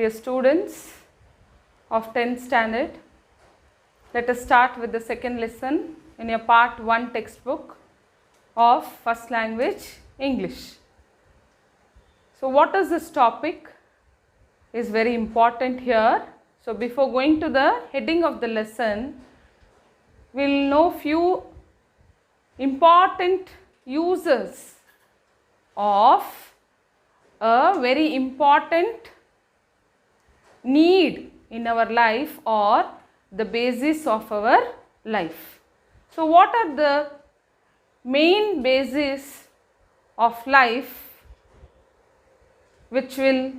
Dear students of 10th standard, let us start with the second lesson in your part 1 textbook of first language English. So what is this topic is very important here. So before going to the heading of the lesson, we will know few important uses of a very important need in our life or the basis of our life. So what are the main basis of life which will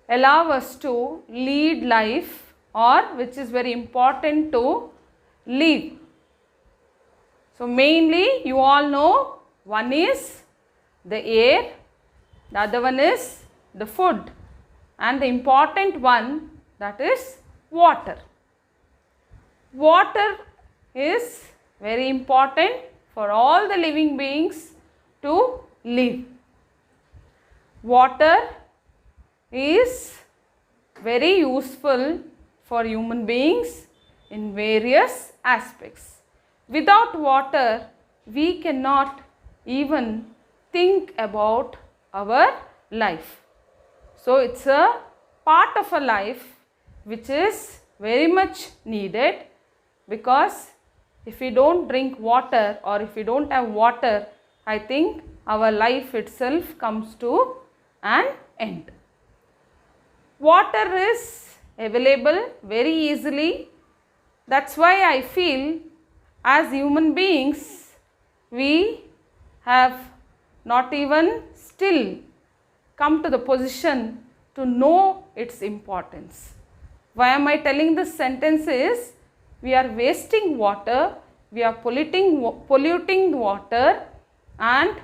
allow us to lead life or which is very important to live? So mainly you all know one is the air, the other one is the food, and the important one, that is water. Water is very important for all the living beings to live. Water is very useful for human beings in various aspects. Without water, we cannot even think about our life. So it's a part of a life which is very much needed, because if we don't drink water or if we don't have water, I think our life itself comes to an end. Water is available very easily. That's why I feel as human beings we have not even still come to the position to know its importance. Why am I telling this sentence is, we are wasting water, we are polluting water, and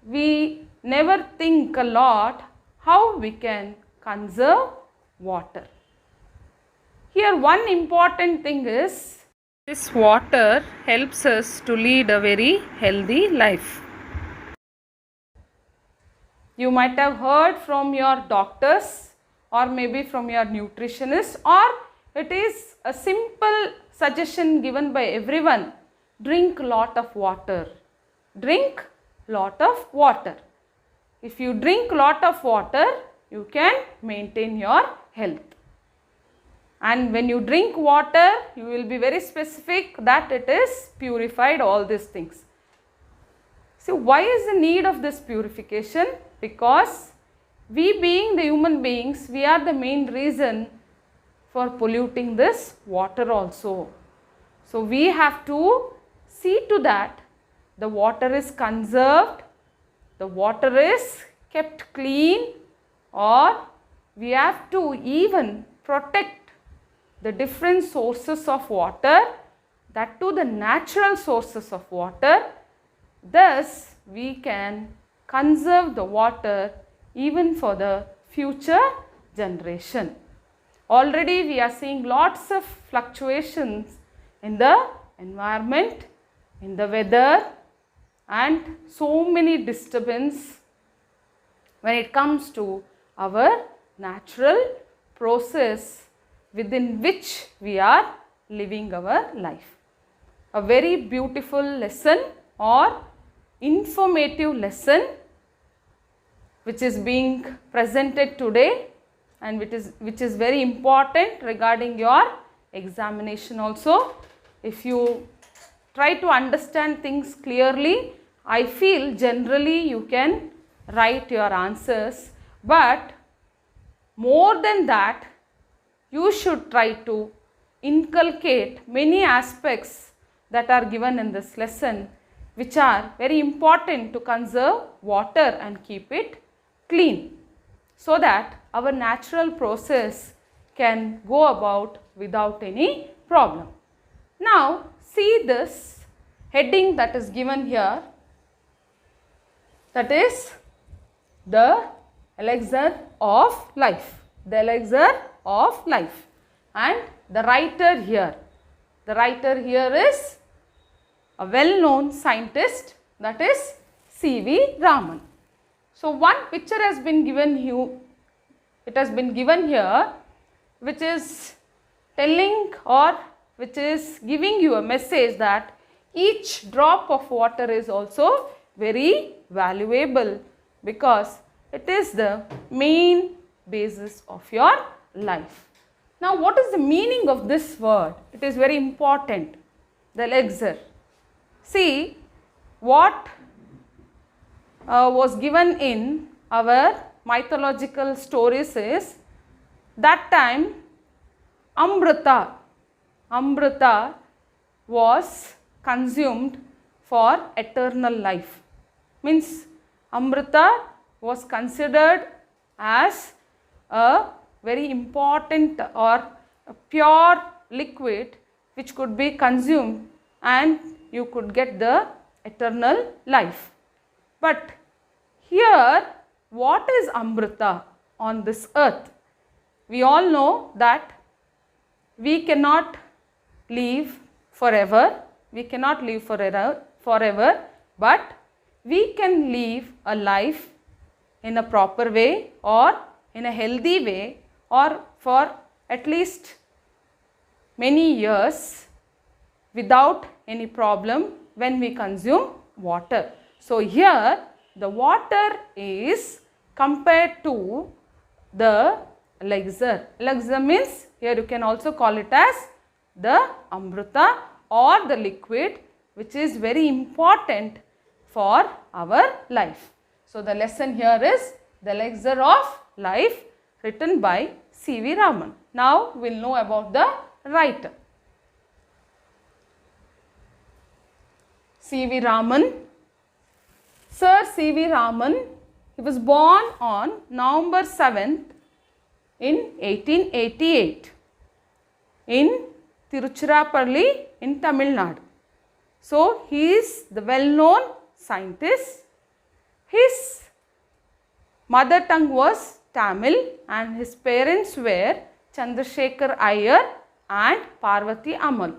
we never think a lot how we can conserve water. Here one important thing is, this water helps us to lead a very healthy life. You might have heard from your doctors or maybe from your nutritionist, or it is a simple suggestion given by everyone: drink lot of water. Drink lot of water. If you drink lot of water, you can maintain your health. And when you drink water, you will be very specific that it is purified, all these things. So why is the need of this purification? Because we being the human beings, we are the main reason for polluting this water also. So we have to see to that the water is conserved, the water is kept clean, or we have to even protect the different sources of water, that too the natural sources of water. Thus we can conserve the water even for the future generation. Already we are seeing lots of fluctuations in the environment, in the weather, and so many disturbance when it comes to our natural process within which we are living our life. A very beautiful lesson or informative lesson which is being presented today, and which is very important regarding your examination also. If you try to understand things clearly, I feel generally you can write your answers, but more than that, you should try to inculcate many aspects that are given in this lesson, which are very important to conserve water and keep it clean, so that our natural process can go about without any problem. Now see this heading that is given here, that is the Elixir of Life. The Elixir of Life, and the writer here is a well-known scientist, that is C.V. Raman. So one picture has been given you it has been given here, which is telling or which is giving you a message that each drop of water is also very valuable because it is the main basis of your life. Now, what is the meaning of this word? It is very important. The elixir. See, what was given in our mythological stories is that time Amrita was consumed for eternal life. Means Amrita was considered as a very important or a pure liquid which could be consumed and you could get the eternal life. But here, what is Amrita on this earth? We all know that we cannot live forever. We cannot live forever, but we can live a life in a proper way or in a healthy way or for at least many years without any problem when we consume water. So, here the water is compared to the elixir. Elixir means here you can also call it as the Amrita or the liquid which is very important for our life. So, the lesson here is the Elixir of Life written by C.V. Raman. Now, we will know about the writer. C.V. Raman. Sir C.V. Raman, he was born on November 7th in 1888 in Tiruchirappalli in Tamil Nadu. So, he is the well-known scientist. His mother tongue was Tamil and his parents were Chandrasekhar Iyer and Parvati Amal.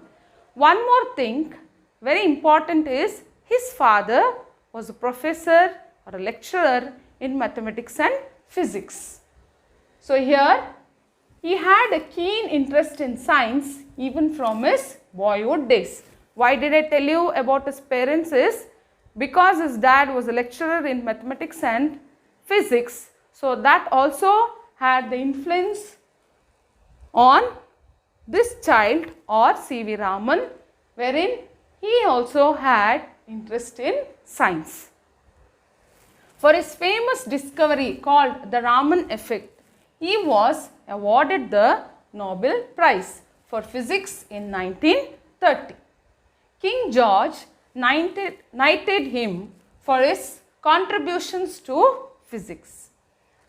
One more thing very important is his father was a professor or a lecturer in mathematics and physics. So, here he had a keen interest in science even from his boyhood days. Why did I tell you about his parents is because his dad was a lecturer in mathematics and physics. So, that also had the influence on this child or C.V. Raman, wherein he also had interest in science. For his famous discovery called the Raman effect, he was awarded the Nobel Prize for Physics in 1930. King George knighted him for his contributions to physics.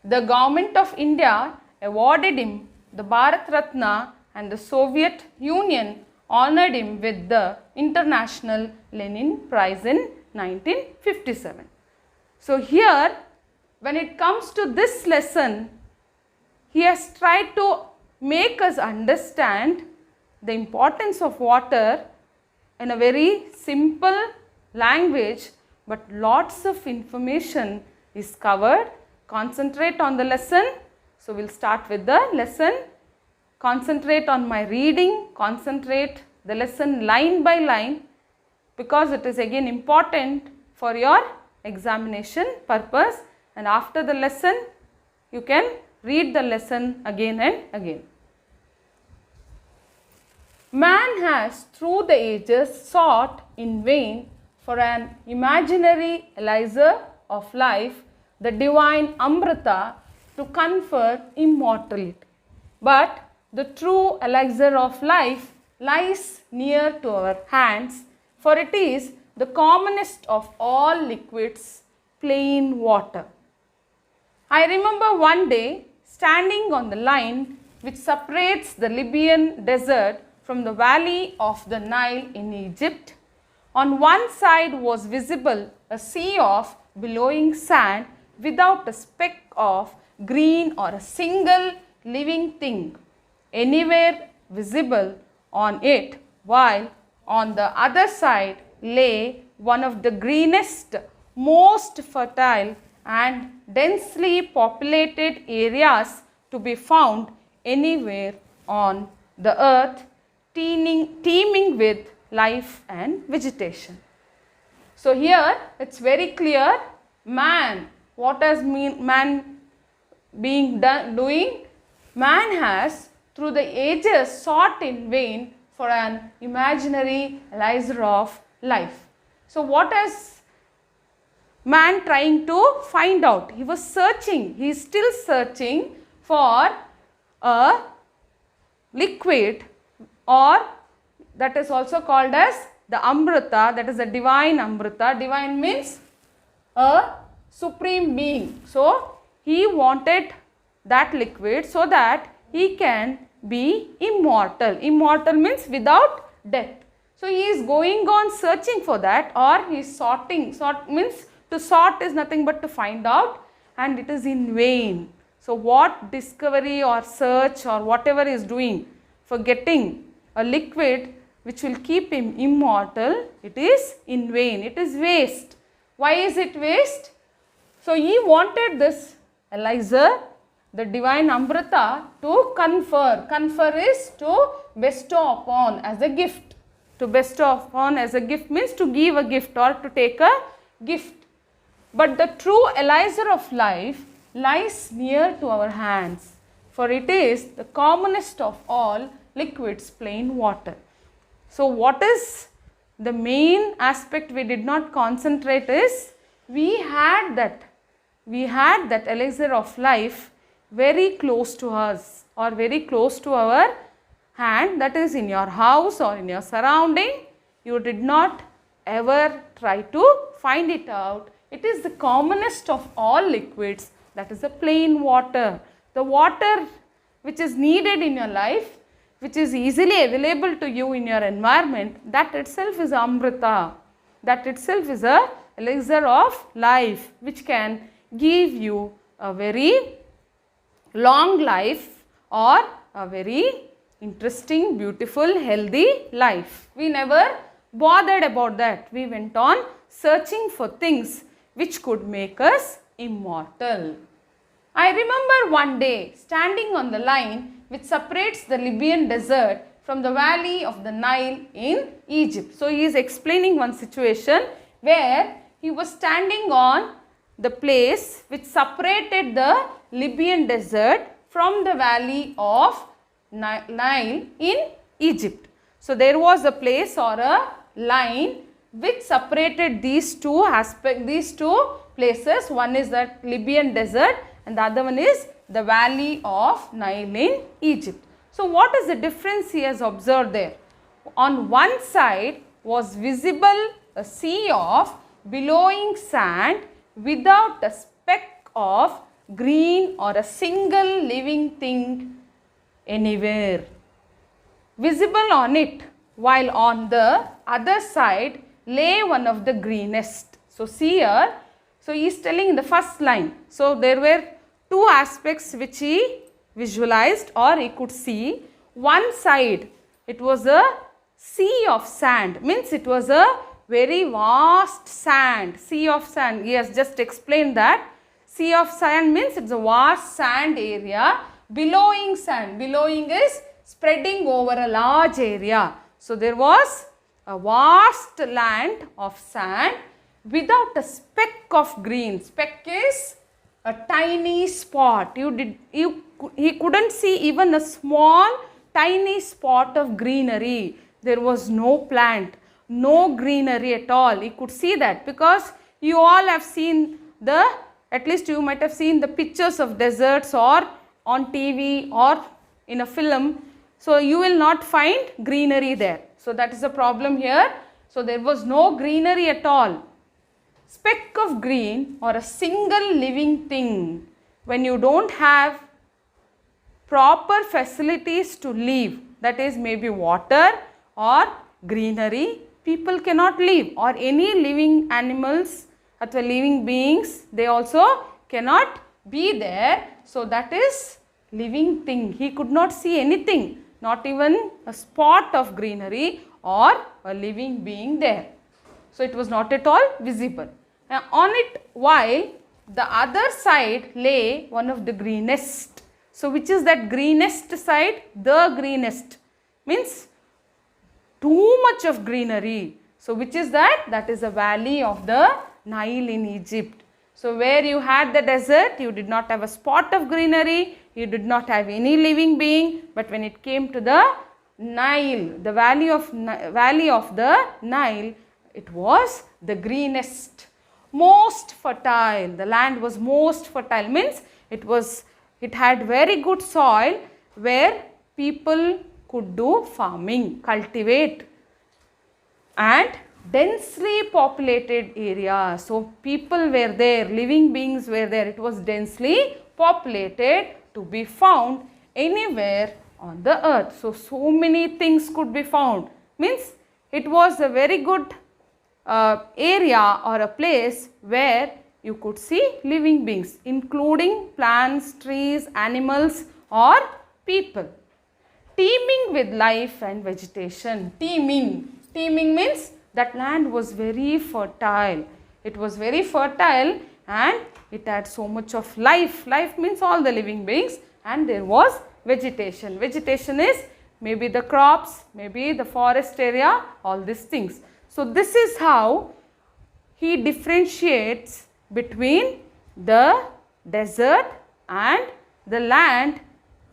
The government of India awarded him the Bharat Ratna and the Soviet Union honored him with the International Lenin Prize in 1957. So, here when it comes to this lesson, he has tried to make us understand the importance of water in a very simple language, but lots of information is covered. Concentrate on the lesson. So, we will start with the lesson. Concentrate on my reading, concentrate the lesson line by line because it is again important for your examination purpose, and after the lesson you can read the lesson again and again. Man has through the ages sought in vain for an imaginary elixir of life, the divine Amrita, to confer immortality. But the true elixir of life lies near to our hands, for it is the commonest of all liquids, plain water. I remember one day standing on the line which separates the Libyan desert from the valley of the Nile in Egypt. On one side was visible a sea of billowing sand without a speck of green or a single living thing anywhere visible on it, while on the other side lay one of the greenest, most fertile and densely populated areas to be found anywhere on the earth, teeming with life and vegetation. So here it's very clear, man, what does man doing? Man has through the ages sought in vain for an imaginary Elixir of life. So what is man trying to find out? He was searching, he is still searching for a liquid, or that is also called as the Amrita, that is the divine Amrita. Divine means a supreme being. So he wanted that liquid so that he can be immortal. Immortal means without death. So he is going on searching for that, or he is sorting. Sort means to sort is nothing but to find out, and it is in vain. So what discovery or search or whatever he is doing for getting a liquid which will keep him immortal, it is in vain. It is waste. Why is it waste? So he wanted this Elixir, the divine Amrita, to confer. Confer is to bestow upon as a gift. To bestow upon as a gift means to give a gift or to take a gift. But the true Elixir of life lies near to our hands, for it is the commonest of all liquids, plain water. So what is the main aspect we did not concentrate is, we had that Elixir of life very close to us or very close to our hand, that is in your house or in your surrounding. You did not ever try to find it out. It is the commonest of all liquids, that is the plain water. The water which is needed in your life, which is easily available to you in your environment, that itself is Amrita. That itself is a Elixir of life which can give you a very long life or a very interesting, beautiful, healthy life. We never bothered about that. We went on searching for things which could make us immortal. I remember one day standing on the line which separates the Libyan desert from the valley of the Nile in Egypt. So he is explaining one situation where he was standing on the place which separated the Libyan desert from the valley of Nile in Egypt. So there was a place or a line which separated these two places. One is the Libyan desert and the other one is the valley of Nile in Egypt. So what is the difference he has observed there? On one side was visible a sea of billowing sand without a speck of green or a single living thing anywhere visible on it, while on the other side lay one of the greenest. So see here, so he is telling in the first line. So there were two aspects which he visualized or he could see. One side, it was a sea of sand, means it was a very vast sand, sea of sand. He has just explained that. Sea of sand means it's a vast sand area. Billowing sand, billowing is spreading over a large area. So there was a vast land of sand without a speck of green. Speck is a tiny spot. He couldn't see even a small tiny spot of greenery. There was no plant, no greenery at all. He could see that because you all have seen at least you might have seen the pictures of deserts or on TV or in a film. So you will not find greenery there. So that is the problem here. So there was no greenery at all. Speck of green or a single living thing. When you don't have proper facilities to live, that is maybe water or greenery, people cannot live, or any living animals or living beings, they also cannot be there. So that is living thing. He could not see anything, not even a spot of greenery or a living being there. So it was not at all visible. Now on it, while the other side lay one of the greenest. So which is that greenest side? The greenest means too much of greenery. So which is that? That is the valley of the Nile in Egypt. So where you had the desert, you did not have a spot of greenery, you did not have any living being, but when it came to the Nile, the valley of the Nile, it was the greenest, most fertile. The land was most fertile, means it had very good soil where people could do farming, cultivate, and densely populated area. So people were there, living beings were there. It was densely populated, to be found anywhere on the earth. So many things could be found. Means it was a very good area or a place where you could see living beings, including plants, trees, animals or people. Teeming with life and vegetation. Teeming means that land was very fertile. It was very fertile and it had so much of life. Life means all the living beings, and there was vegetation. Vegetation is maybe the crops, maybe the forest area, all these things. So this is how he differentiates between the desert and the land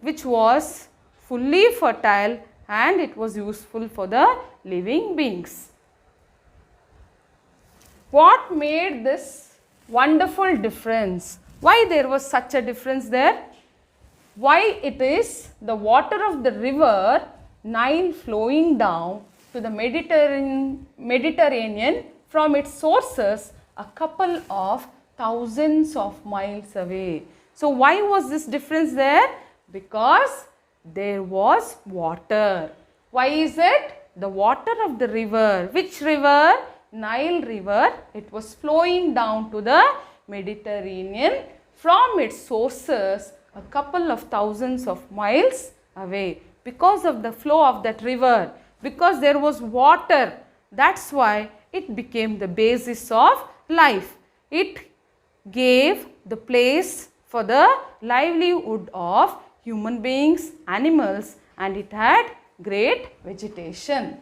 which was fully fertile and it was useful for the living beings. What made this wonderful difference? Why there was such a difference there? Why it is the water of the river Nile flowing down to the Mediterranean from its sources a couple of thousands of miles away. So why was this difference there? Because there was water. Why is it? The water of the river. Which river? Nile river. It was flowing down to the Mediterranean from its sources a couple of thousands of miles away. Because of the flow of that river, because there was water, that's why it became the basis of life. It gave the place for the livelihood of human beings, animals, and it had great vegetation.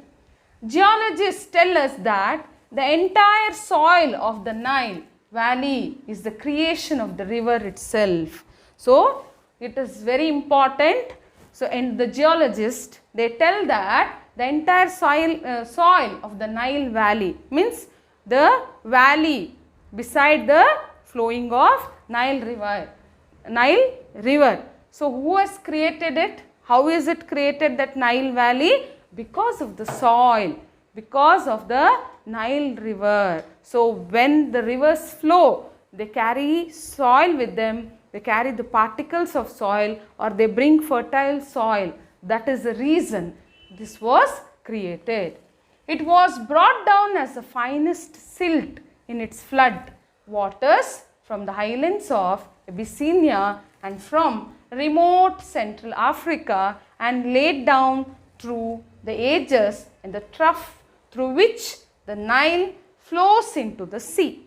Geologists tell us that the entire soil of the Nile valley is the creation of the river itself. So it is very important. So and the geologists, they tell that the entire soil of the Nile valley, means the valley beside the flowing of Nile river. So who has created it? How is it created, that Nile valley? Because of the soil, because of the Nile river. So when the rivers flow, they carry soil with them, they carry the particles of soil, or they bring fertile soil. That is the reason this was created. It was brought down as the finest silt in its flood waters from the highlands of Abyssinia and from remote Central Africa, and laid down through the ages in the trough through which the Nile flows into the sea.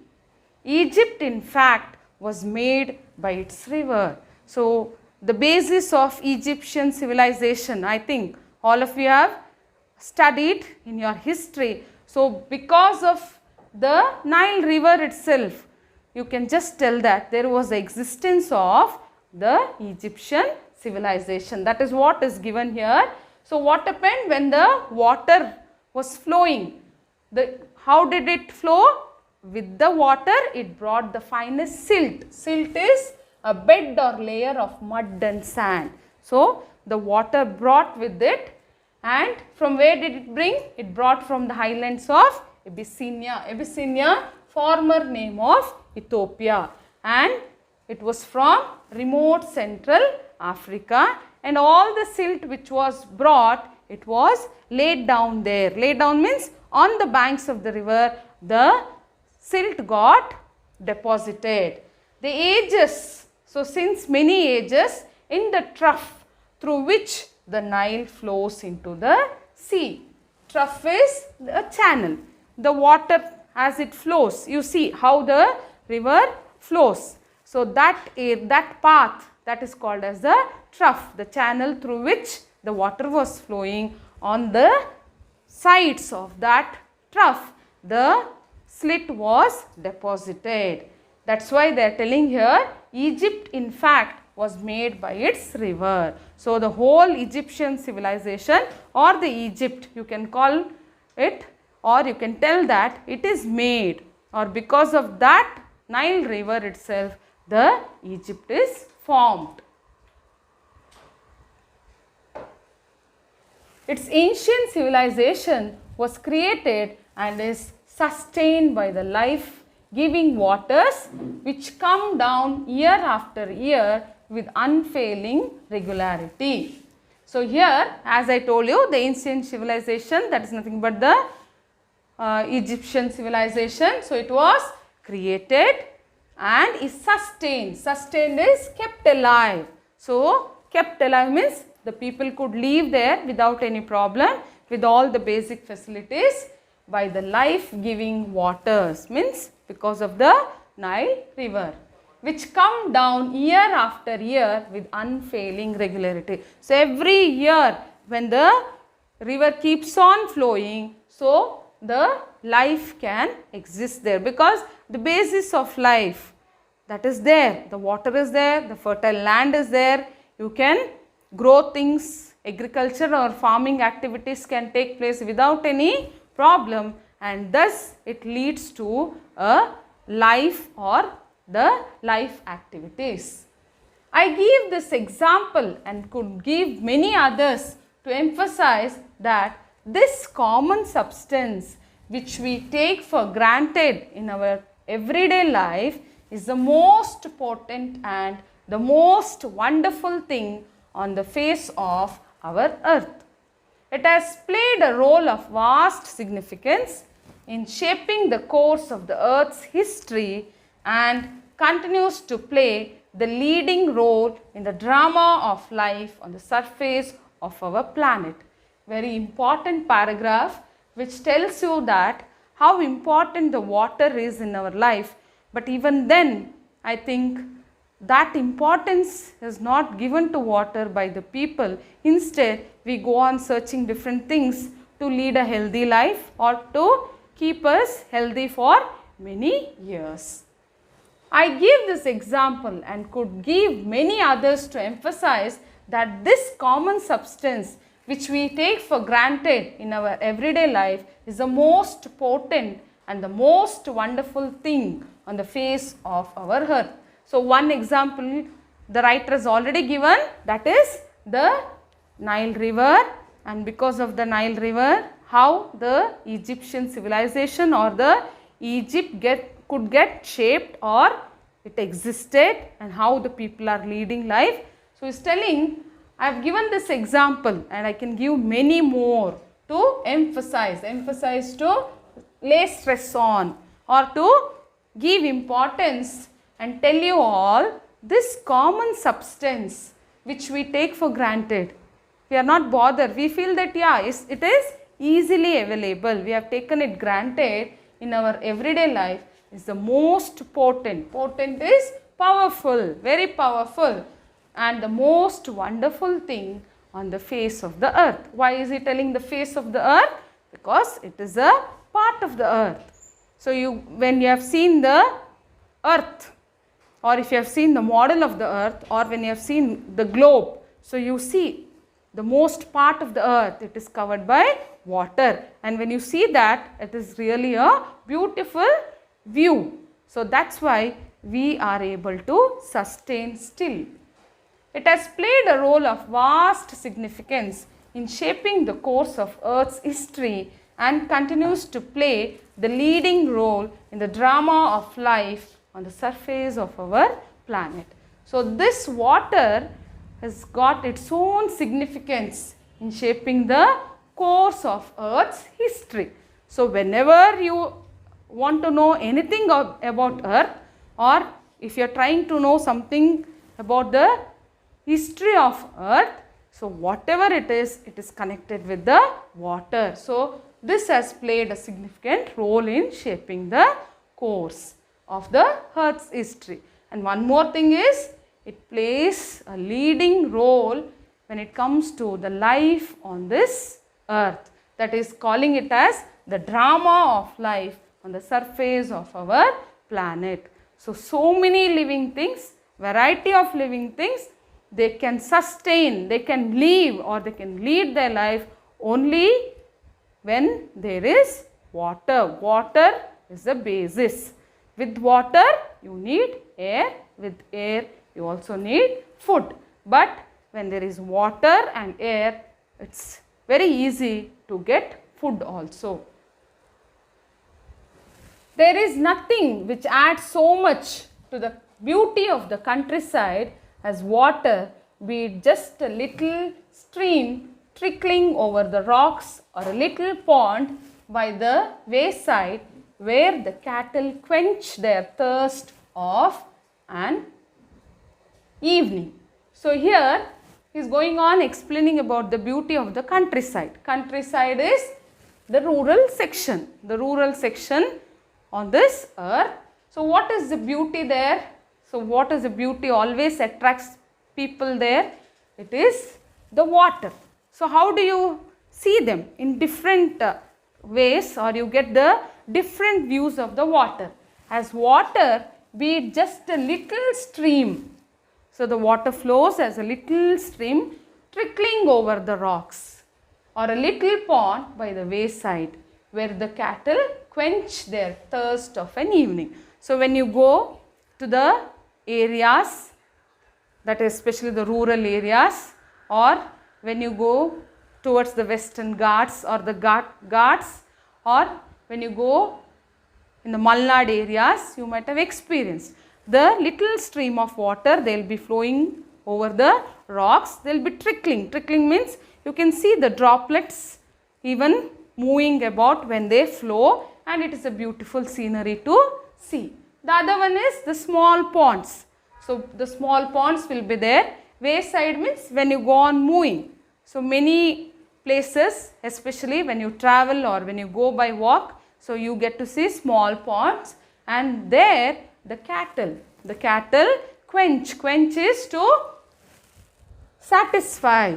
Egypt, in fact, was made by its river. So the basis of Egyptian civilization, I think all of you have studied in your history. So because of the Nile river itself, you can just tell that there was the existence of the Egyptian civilization. That is what is given here. So what happened when the water was flowing? How did it flow? With the water, it brought the finest silt. Silt is a bed or layer of mud and sand. So the water brought with it, and from where did it bring? It brought from the highlands of Abyssinia. Abyssinia, former name of Ethiopia, and it was from remote Central Africa, and all the silt which was brought, it was laid down there. Laid down means on the banks of the river, the silt got deposited. The ages, so since many ages, in the trough through which the Nile flows into the sea. Trough is a channel. The water as it flows, you see how the river flows. So that path, that is called as the trough, the channel through which the water was flowing. On the sides of that trough, the slit was deposited. That's why they are telling here, Egypt in fact was made by its river. So the whole Egyptian civilization, or the Egypt, you can call it, or you can tell that it is made, or because of that Nile river itself, the Egypt is formed. Its ancient civilization was created and is sustained by the life-giving waters which come down year after year with unfailing regularity. So here, as I told you, the ancient civilization, that is nothing but the Egyptian civilization. So it was created and is sustained. Sustained is kept alive. So kept alive means the people could live there without any problem, with all the basic facilities, by the life-giving waters, means because of the Nile river, which come down year after year with unfailing regularity. So every year when the river keeps on flowing, so the life can exist there, because the basis of life, that is there, the water is there, the fertile land is there, you can grow things, agriculture or farming activities can take place without any problem, and thus it leads to a life or the life activities. I give this example and could give many others to emphasize that this common substance which we take for granted in our everyday life is the most potent and the most wonderful thing on the face of our earth. It has played a role of vast significance in shaping the course of the earth's history and continues to play the leading role in the drama of life on the surface of our planet. Very important paragraph which tells you that how important the water is in our life, but even then I think that importance is not given to water by the people. Instead, we go on searching different things to lead a healthy life or to keep us healthy for many years. I give this example and could give many others to emphasize that this common substance which we take for granted in our everyday life is the most potent and the most wonderful thing on the face of our earth. So one example the writer has already given, that is the Nile river, and because of the Nile river, how the Egyptian civilization or the Egypt could get shaped or it existed, and how the people are leading life. So he is telling, I have given this example and I can give many more to emphasize to lay stress on or to give importance and tell you all this common substance which we take for granted. We are not bothered. We feel that it is easily available. We have taken it granted in our everyday life. Is the most potent. Potent is powerful, very powerful, and the most wonderful thing on the face of the earth. Why is he telling the face of the earth? Because it is a part of the earth. So when you have seen the earth, or if you have seen the model of the earth, or when you have seen the globe, so you see the most part of the earth, it is covered by water, and when you see that, it is really a beautiful view. So that's why we are able to sustain still. It has played a role of vast significance in shaping the course of Earth's history and continues to play the leading role in the drama of life on the surface of our planet. So this water has got its own significance in shaping the course of Earth's history. So whenever you want to know anything about Earth, or if you are trying to know something about the history of Earth, so whatever it is connected with the water. So this has played a significant role in shaping the course of the Earth's history. And one more thing is, it plays a leading role when it comes to the life on this earth. That is calling it as the drama of life on the surface of our planet. So many living things, variety of living things, they can sustain, they can live or they can lead their life only when there is water. Water is the basis. With water you need air, with air you also need food. But when there is water and air, it's very easy to get food also. There is nothing which adds so much to the beauty of the countryside as water, be it just a little stream trickling over the rocks or a little pond by the wayside where the cattle quench their thirst of an evening. So here he is going on explaining about the beauty of the countryside. Countryside is the rural section. The rural section on this earth. So what is the beauty there? So what is the beauty always attracts people there? It is the water. So how do you see them? In different ways, or you get the different views of the water. As water, be it just a little stream. So the water flows as a little stream trickling over the rocks, or a little pond by the wayside where the cattle quench their thirst of an evening. So when you go to the areas, that is especially the rural areas, or when you go towards the Western Ghats or the Ghats, or when you go in the Malnad areas, you might have experienced the little stream of water. They will be flowing over the rocks. They will be trickling. Trickling means you can see the droplets even moving about when they flow, and it is a beautiful scenery to see. The other one is the small ponds. So the small ponds will be there. Wayside means when you go on moving. So many places, especially when you travel or when you go by walk, so you get to see small ponds, and there the cattle quench. Quench is to satisfy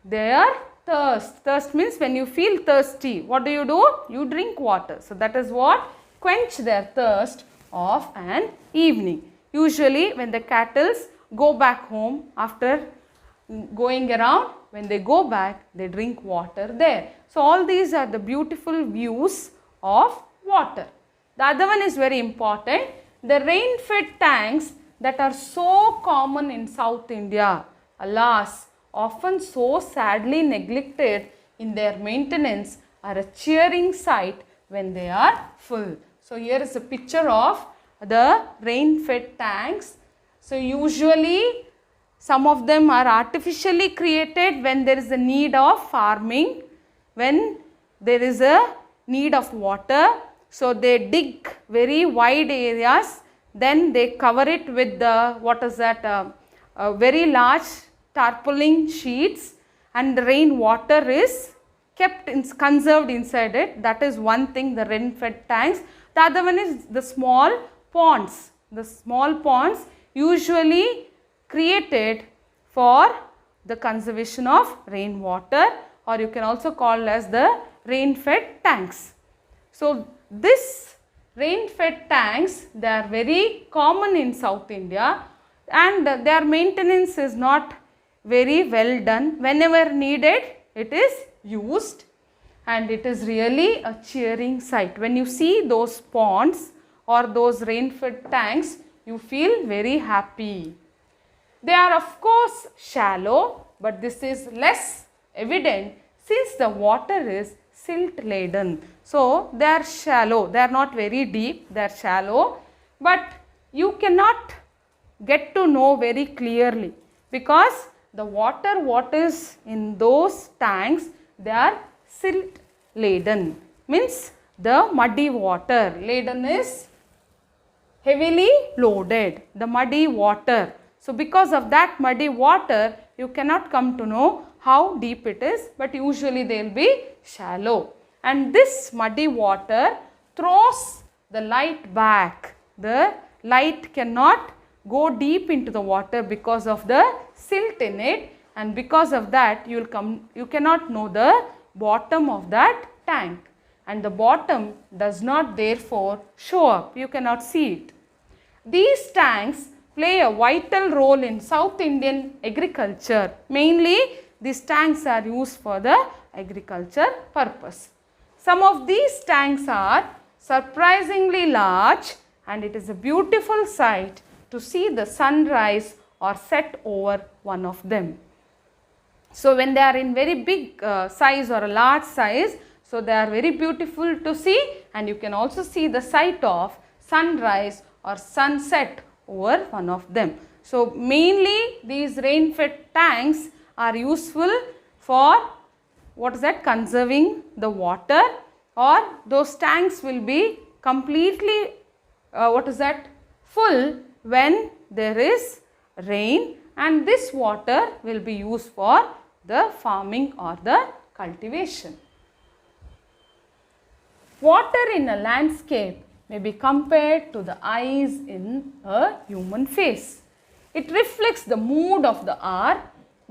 their thirst. Thirst means when you feel thirsty, what do? You drink water. So that is what quench their thirst of an evening. Usually when the cattle go back home after going around, when they go back, they drink water there. So all these are the beautiful views of water. The other one is very important. The rain-fed tanks that are so common in South India, alas, often so sadly neglected in their maintenance, are a cheering sight when they are full. So here is a picture of the rain-fed tanks. So usually some of them are artificially created when there is a need of farming, when there is a need of water. So they dig very wide areas, then they cover it with the, very large tarpaulin sheets, and the rain water is kept conserved inside it. That is one thing, the rain-fed tanks. The other one is the small ponds. The small ponds usually created for the conservation of rainwater, or you can also call as the rain-fed tanks. So this rain-fed tanks, they are very common in South India, and their maintenance is not very well done. Whenever needed, it is used, and it is really a cheering sight. When you see those ponds or those rain-fed tanks, you feel very happy. They are of course shallow, but this is less evident since the water is silt laden. So they are shallow, they are not very deep, they are shallow, but you cannot get to know very clearly because the water what is in those tanks, they are silt laden, means the muddy water. Laden is heavily loaded, the muddy water. So because of that muddy water, you cannot come to know how deep it is, but usually they will be shallow. And this muddy water throws the light back. The light cannot go deep into the water because of the silt in it, and because of that you cannot know the bottom of that tank, and the bottom does not therefore show up. You cannot see it. These tanks play a vital role in South Indian agriculture. Mainly these tanks are used for the agriculture purpose. Some of these tanks are surprisingly large, and it is a beautiful sight to see the sunrise or set over one of them. So when they are in very big size or a large size, so they are very beautiful to see, and you can also see the sight of sunrise or sunset over one of them. So mainly these rain-fed tanks are useful for conserving the water, or those tanks will be completely full when there is rain, and this water will be used for the farming or the cultivation. Water in a landscape may be compared to the eyes in a human face. It reflects the mood of the hour,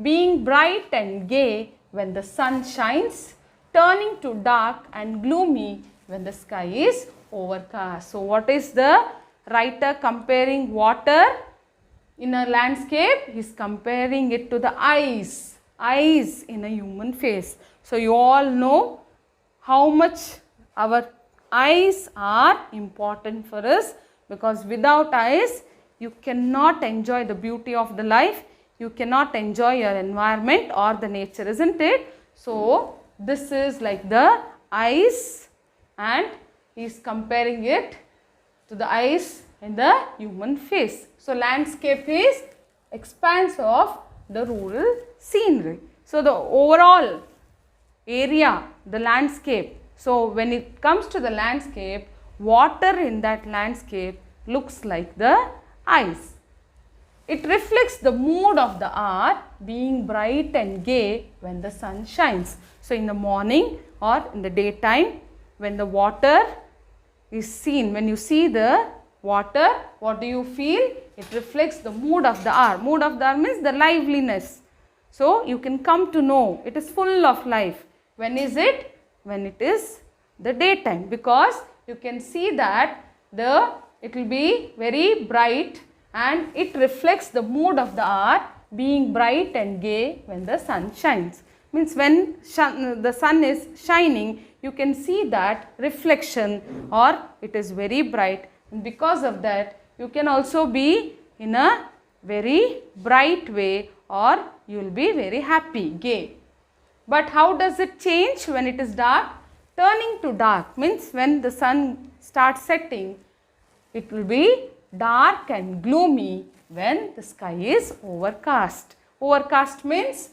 being bright and gay when the sun shines, turning to dark and gloomy when the sky is overcast. So what is the writer comparing water in a landscape? He is comparing it to the eyes in a human face. So you all know how much our eyes are important for us, because without eyes you cannot enjoy the beauty of the life, you cannot enjoy your environment or the nature, isn't it? So this is like the eyes, and he is comparing it to the eyes in the human face. So landscape is expanse of the rural scenery. So the overall area, the landscape. So when it comes to the landscape, water in that landscape looks like the eyes. It reflects the mood of the hour, being bright and gay when the sun shines. So in the morning or in the daytime, when the water is seen, when you see the water, what do you feel? It reflects the mood of the hour. Mood of the hour means the liveliness. So you can come to know it is full of life. When is it? When it is the daytime, because you can see that it will be very bright, and it reflects the mood of the hour, being bright and gay when the sun shines. Means when the sun is shining, you can see that reflection, or it is very bright, and because of that you can also be in a very bright way, or you will be very happy, gay. But how does it change when it is dark? Turning to dark means when the sun starts setting, it will be dark and gloomy when the sky is overcast. Overcast means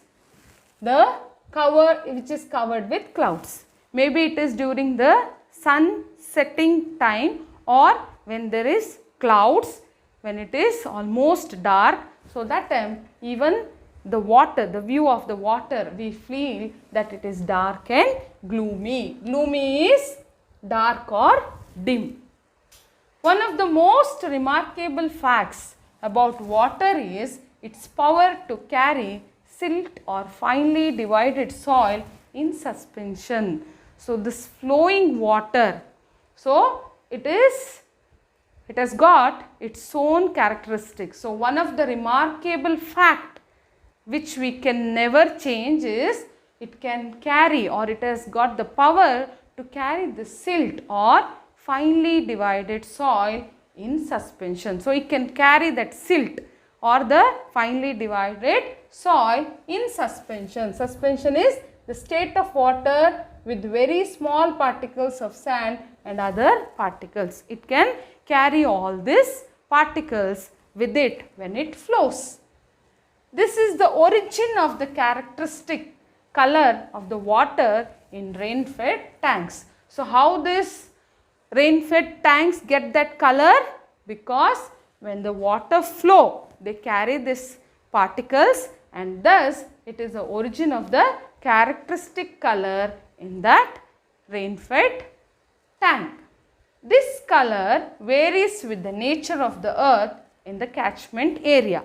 the cover which is covered with clouds. Maybe it is during the sun setting time, or when there is clouds, when it is almost dark. So that time even the water, the view of the water, we feel that it is dark and gloomy. Gloomy is dark or dim. One of the most remarkable facts about water is its power to carry silt or finely divided soil in suspension. So this flowing water, so it has got its own characteristics. So one of the remarkable fact which we can never change is it can carry, or it has got the power to carry the silt or finely divided soil in suspension. So it can carry that silt or the finely divided soil in suspension. Suspension is the state of water with very small particles of sand and other particles. It can carry all these particles with it when it flows. This is the origin of the characteristic color of the water in rain-fed tanks. So how this rain-fed tanks get that color? Because when the water flow, they carry these particles, and thus it is the origin of the characteristic color in that rain-fed tank. This color varies with the nature of the earth in the catchment area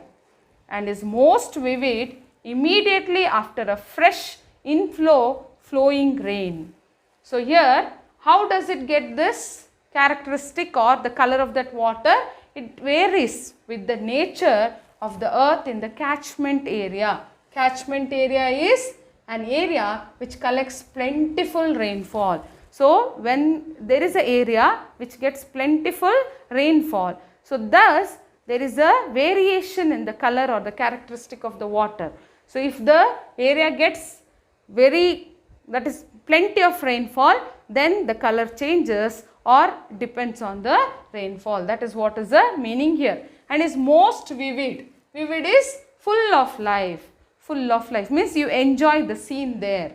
and is most vivid immediately after a fresh inflow flowing rain. So here, how does it get this characteristic or the color of that water? It varies with the nature of the earth in the catchment area. Catchment area is an area which collects plentiful rainfall. So when there is an area which gets plentiful rainfall, so thus there is a variation in the color or the characteristic of the water. So if the area gets that is plenty of rainfall, then the color changes or depends on the rainfall. That is what is the meaning here. And is most vivid. Vivid is full of life. Full of life means you enjoy the scene there.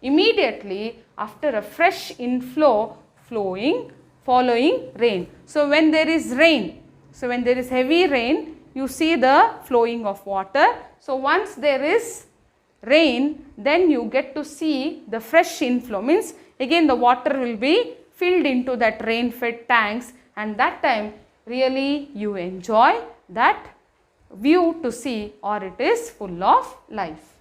Immediately after a fresh inflow following rain. So when there is rain, so when there is heavy rain, you see the flowing of water. So once there is rain, then you get to see the fresh inflow, means again the water will be filled into that rain fed tanks, and that time really you enjoy that view to see, or it is full of life.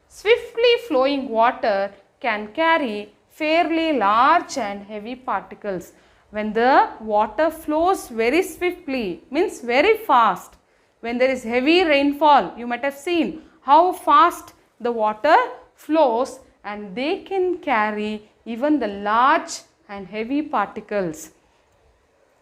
Swiftly flowing water can carry fairly large and heavy particles. When the water flows very swiftly, means very fast. When there is heavy rainfall, you might have seen how fast the water flows, and they can carry even the large and heavy particles.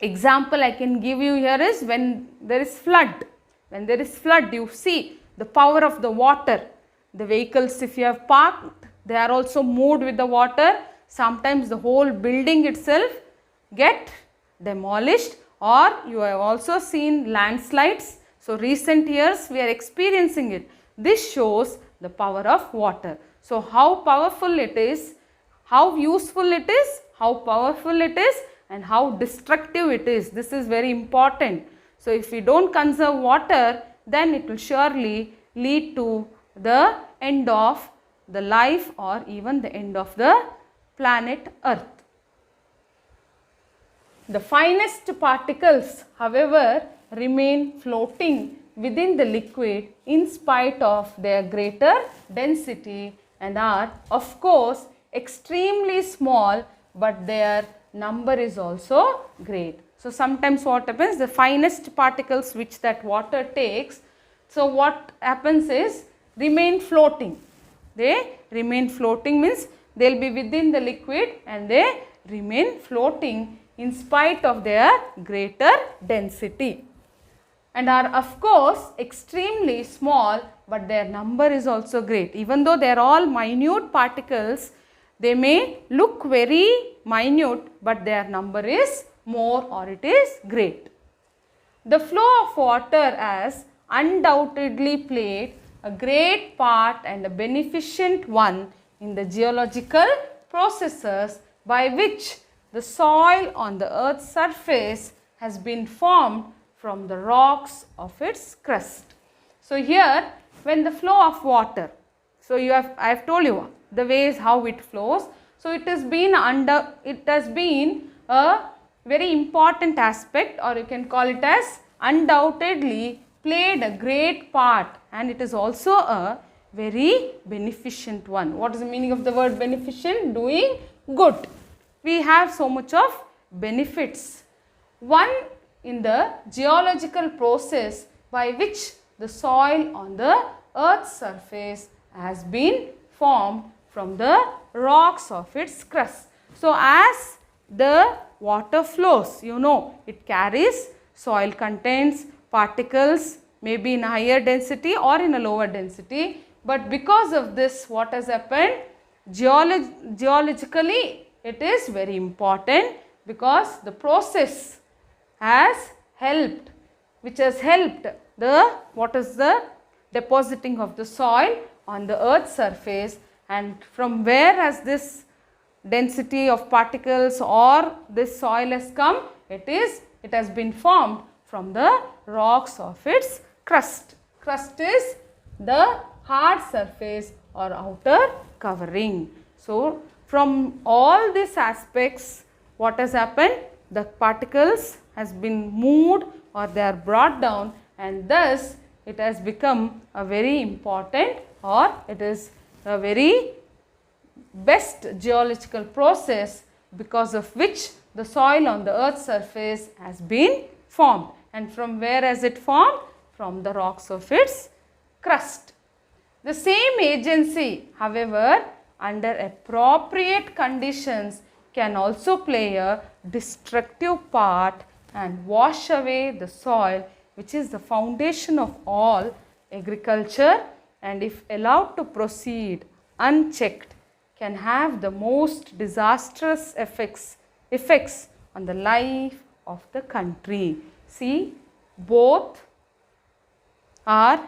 Example I can give you here is when there is flood. When there is flood, you see the power of the water. The vehicles, if you have parked, they are also moved with the water. Sometimes the whole building itself get demolished, or you have also seen landslides. So recent years we are experiencing it. This shows the power of water. So how powerful it is, how useful it is, how powerful it is, and how destructive it is. This is very important. So if we don't conserve water, then it will surely lead to the end of the life or even the end of the planet Earth. The finest particles, however, remain floating within the liquid in spite of their greater density and are, of course, extremely small, but their number is also great. So sometimes what happens, the finest particles which that water takes, so what happens is remain floating. They remain floating means they will be within the liquid and they remain floating in spite of their greater density, and are of course extremely small, but their number is also great. Even though they are all minute particles, they may look very minute, but their number is more, or it is great. The flow of water has undoubtedly played a great part and a beneficent one in the geological processes by which the soil on the earth's surface has been formed from the rocks of its crust. So here when the flow of water, so I have told you the ways how it flows. So it has been a very important aspect, or you can call it as undoubtedly played a great part, and it is also a very beneficent one. What is the meaning of the word beneficent? Doing good. We have so much of benefits. One, in the geological process by which the soil on the earth's surface has been formed from the rocks of its crust. So as the water flows, you know, it carries soil contents, particles, maybe in higher density or in a lower density. But because of this, what has happened? Geologically, it is very important, because the process has helped, which has helped the depositing of the soil on the earth's surface, and from where has this density of particles or this soil has come? It has been formed from the rocks of its crust. Crust is the hard surface or outer covering. So from all these aspects, what has happened? The particles has been moved, or they are brought down, and thus it has become a very important, or it is a very best geological process because of which the soil on the earth's surface has been formed. And from where has it formed? From the rocks of its crust. The same agency, however, under appropriate conditions can also play a destructive part and wash away the soil, which is the foundation of all agriculture, and if allowed to proceed unchecked can have the most disastrous effects on the life of the country. See, both are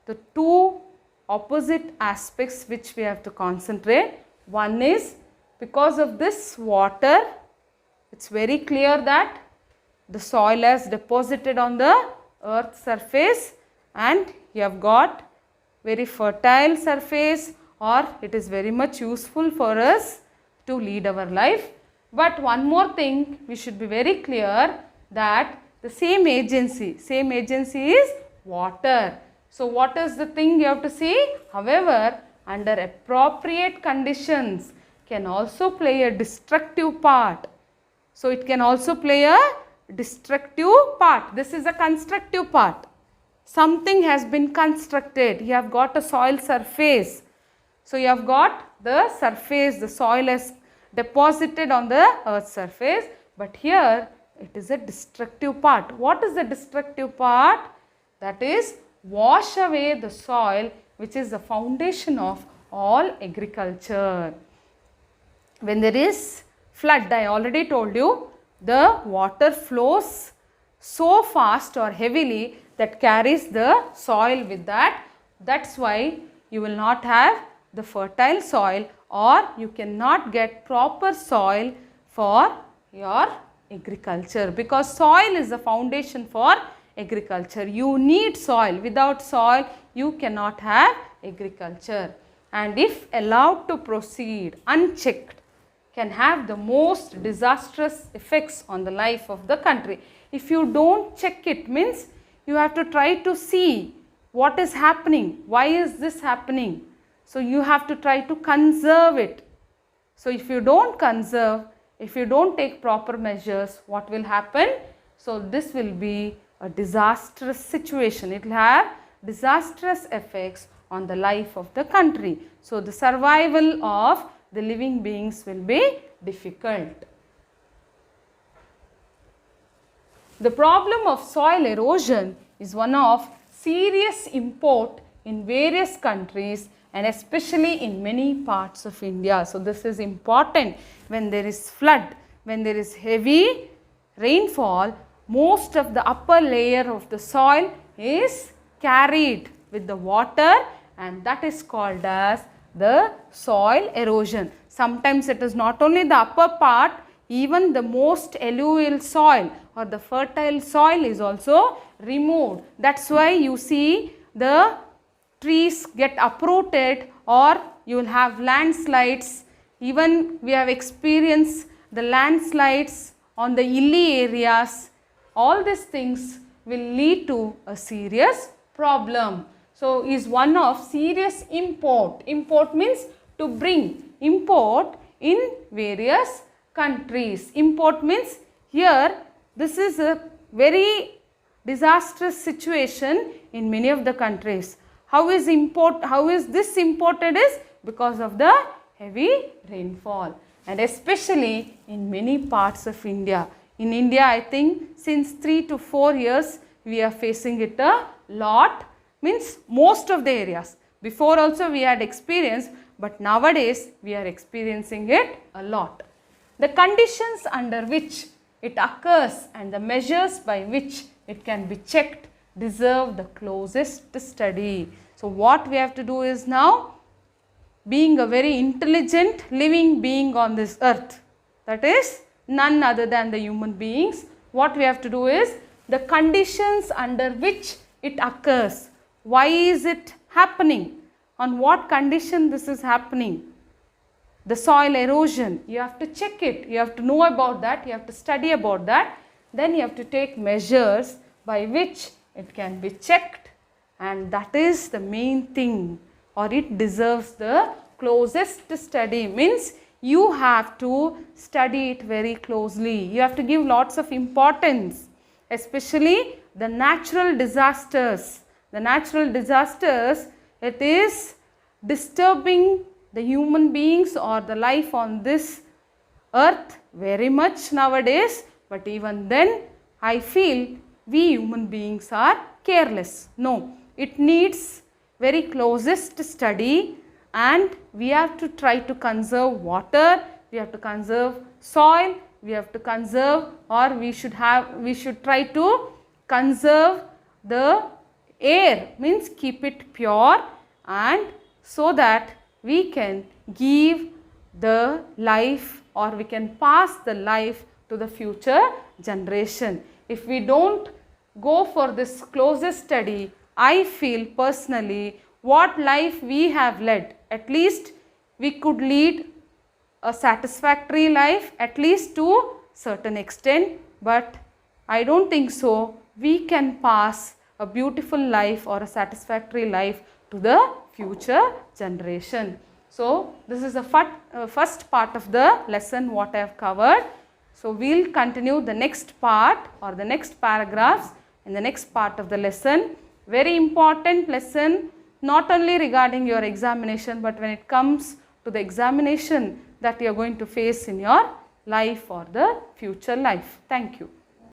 the two opposite aspects which we have to concentrate. One is because of this water, it's very clear that the soil has deposited on the earth's surface and you have got very fertile surface, or it is very much useful for us to lead our life. But one more thing we should be very clear, that the same agency is water. So what is the thing you have to see? However, under appropriate conditions can also play a destructive part. So it can also play a destructive part. This is a constructive part. Something has been constructed. You have got a soil surface. So you have got the surface, the soil is deposited on the earth's surface, but here it is a destructive part. What is the destructive part? That is, wash away the soil, which is the foundation of all agriculture. When there is flood, I already told you, the water flows so fast or heavily that carries the soil with that. That's why you will not have the fertile soil, or you cannot get proper soil for your agriculture, because soil is the foundation for agriculture. You need soil. Without soil, you cannot have agriculture. And if allowed to proceed unchecked, can have the most disastrous effects on the life of the country. If you don't check it, means you have to try to see what is happening. Why is this happening? So you have to try to conserve it. So if you don't conserve, if you don't take proper measures, what will happen? So this will be a disastrous situation. It will have disastrous effects on the life of the country. So the survival of the living beings will be difficult. The problem of soil erosion is one of serious import in various countries and especially in many parts of India. So this is important. When there is flood, when there is heavy rainfall, most of the upper layer of the soil is carried with the water, and that is called as the soil erosion. Sometimes it is not only the upper part, even the most alluvial soil or the fertile soil is also removed. That's why you see the trees get uprooted, or you will have landslides. Even we have experienced the landslides on the hilly areas. All these things will lead to a serious problem. So is one of serious import. Import means to bring. Import in various countries. Import means here this is a very disastrous situation in many of the countries. How is this imported is because of the heavy rainfall, and especially in many parts of India. In India, I think since 3 to 4 years we are facing it a lot, means most of the areas. Before also we had experience, but nowadays we are experiencing it a lot. The conditions under which it occurs and the measures by which it can be checked deserve the closest study. So what we have to do is now, being a very intelligent living being on this earth, that is none other than the human beings, what we have to do is the conditions under which it occurs. Why is it happening? On what condition this is happening? The soil erosion, you have to check it, you have to know about that, you have to study about that, then you have to take measures by which it can be checked, and that is the main thing, or it deserves the closest study. Means you have to study it very closely. You have to give lots of importance, especially the natural disasters. The natural disasters, it is disturbing the human beings or the life on this earth very much nowadays, but even then I feel we human beings are careless. No, it needs very closest study, and we have to try to conserve water, we have to conserve soil, we have to conserve, or we should try to conserve the air, means keep it pure, and so that we can give the life, or we can pass the life to the future generation. If we don't go for this closest study, I feel personally what life we have led, at least we could lead a satisfactory life, at least to certain extent, but I don't think so we can pass a beautiful life or a satisfactory life to the future generation. So this is the first part of the lesson what I have covered. So we will continue the next part or the next paragraphs in the next part of the lesson. Very important lesson, not only regarding your examination, but when it comes to the examination that you are going to face in your life or the future life. Thank you.